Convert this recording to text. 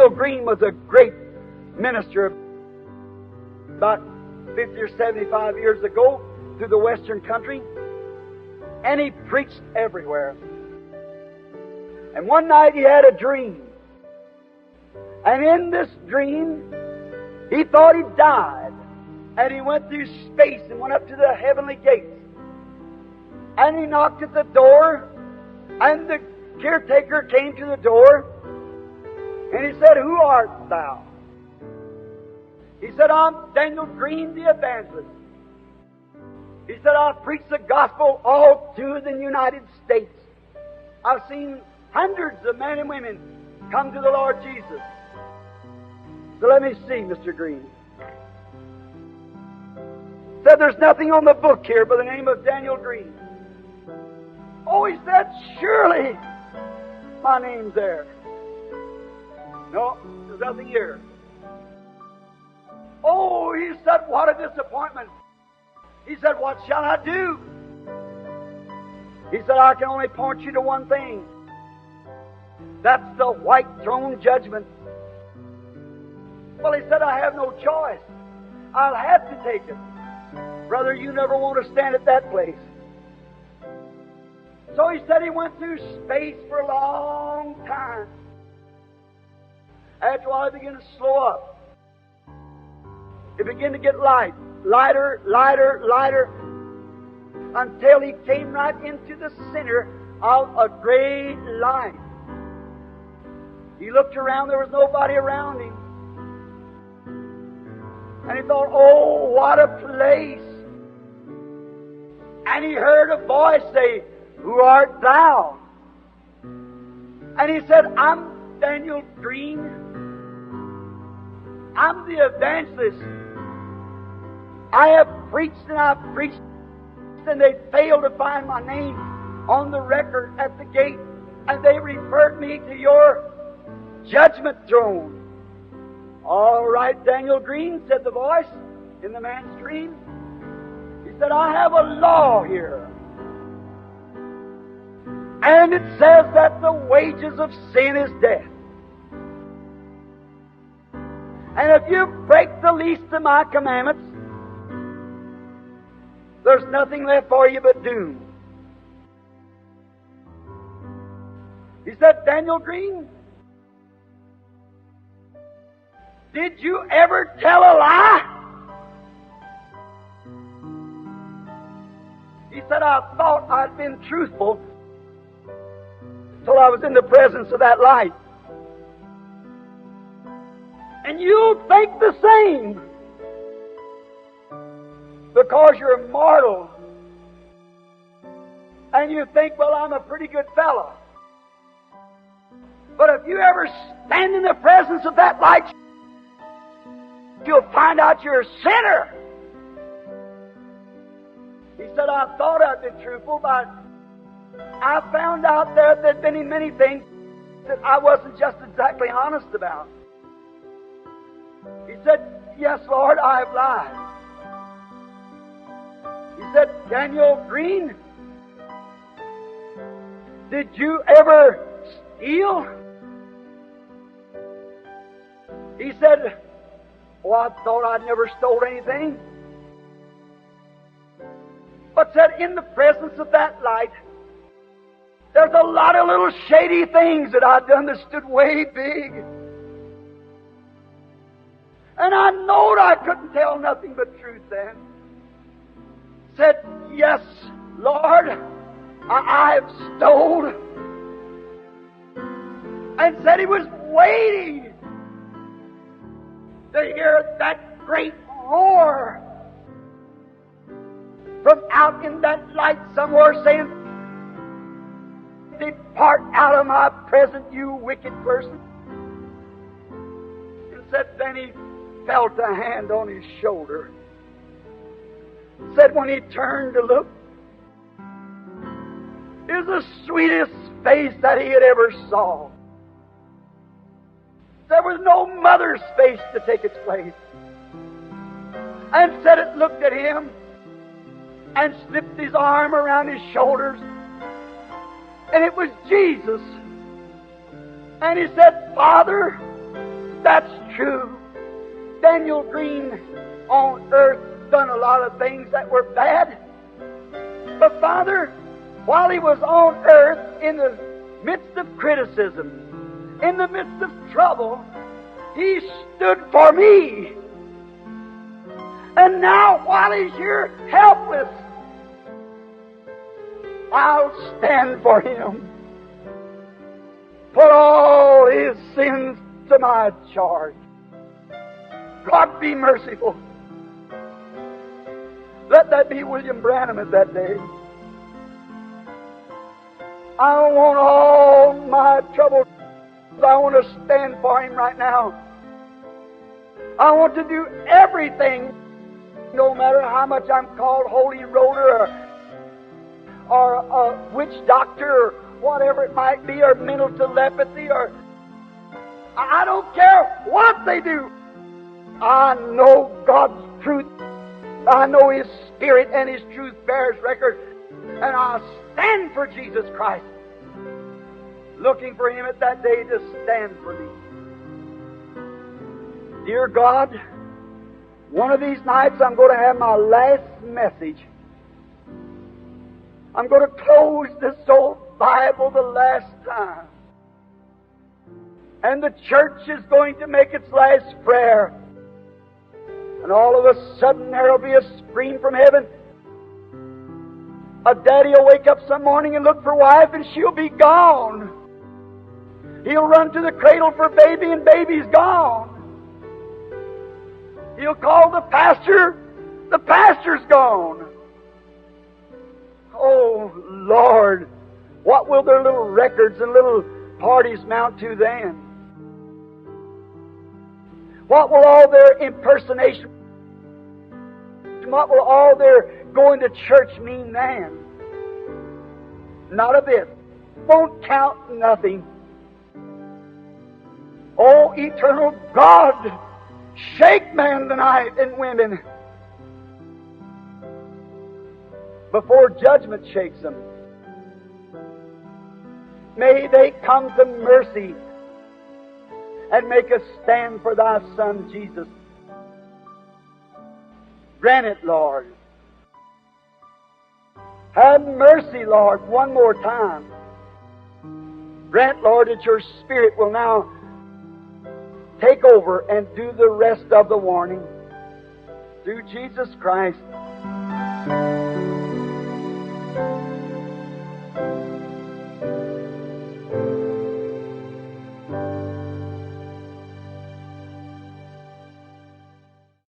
Daniel Green was a great minister about 50 or 75 years ago through the western country, and he preached everywhere. And one night he had a dream, and in this dream he thought he died, and he went through space and went up to the heavenly gates, and he knocked at the door, and the caretaker came to the door, and he said, "Who art thou?" He said, "I'm Daniel Green, the evangelist." He said, "I preach the gospel all through the United States. I've seen hundreds of men and women come to the Lord Jesus." So let me see, Mr. Green. Said, "There's nothing on the book here by the name of Daniel Green." Oh, he said, "Surely my name's there." No, there's nothing here. Oh, he said, "What a disappointment." He said, "What shall I do?" He said, "I can only point you to one thing. That's the white throne judgment." Well, he said, "I have no choice. I'll have to take it. Brother, you never want to stand at that place." So he said he went through space for a long time. After a while, it began to slow up. It began to get lighter, lighter, until he came right into the center of a great light. He looked around, there was nobody around him. And he thought, "Oh, what a place." And he heard a voice say, "Who art thou?" And he said, "I'm Daniel Green. I'm the evangelist. I have preached and I've preached, and they failed to find my name on the record at the gate, and they referred me to your judgment throne." "All right, Daniel Green," said the voice in the man's dream. He said, "I have a law here. And it says that the wages of sin is death. And if you break the least of my commandments, there's nothing left for you but doom." He said, "Daniel Green, did you ever tell a lie?" He said, "I thought I'd been truthful till I was in the presence of that light. And you'll think the same, because you're mortal. And you think, well, I'm a pretty good fellow. But if you ever stand in the presence of that light, you'll find out you're a sinner." He said, "I thought I'd been truthful, but I found out there'd been many things that I wasn't just exactly honest about." He said, "Yes, Lord, I have lied." He said, "Daniel Green, did you ever steal?" He said, "Oh, I thought I'd never stole anything." But said, in the presence of that light, there's a lot of little shady things that I'd done that stood way big. And I knowed I couldn't tell nothing but truth then." Said, "Yes, Lord, I've stole." And said he was waiting to hear that great roar from out in that light somewhere saying, "Depart out of my presence, you wicked person." And said then he felt a hand on his shoulder. Said when he turned to look, it was the sweetest face that he had ever saw. There was no mother's face to take its place. And said it looked at him and slipped his arm around his shoulders, and it was Jesus. And he said, "Father, that's true. Daniel Green on earth done a lot of things that were bad. But Father, while He was on earth in the midst of criticism, in the midst of trouble, He stood for me. And now, while He's here helpless, I'll stand for Him. Put all His sins to my charge. God be merciful. Let that be William Branham at that day. I don't want all my troubles. I want to stand for Him right now. I want to do everything, no matter how much I'm called holy roller or a witch doctor or whatever it might be, or mental telepathy, or I don't care what they do. I know God's truth. I know His Spirit, and His truth bears record. And I'll stand for Jesus Christ, looking for Him at that day to stand for me. Dear God, one of these nights I'm going to have my last message. I'm going to close this old Bible the last time. And the church is going to make its last prayer. And all of a sudden there will be a scream from heaven. A daddy will wake up some morning and look for wife, and she'll be gone. He'll run to the cradle for baby, and baby's gone. He'll call the pastor's gone. Oh, Lord, what will their little records and little parties mount to then? What will all their impersonation, what will all their going to church mean then? Not a bit. Won't count nothing. Oh, eternal God, shake man tonight and women before judgment shakes them. May they come to mercy and make a stand for Thy Son, Jesus. Grant it, Lord. Have mercy, Lord, one more time. Grant, Lord, that Your Spirit will now take over and do the rest of the warning. Through Jesus Christ.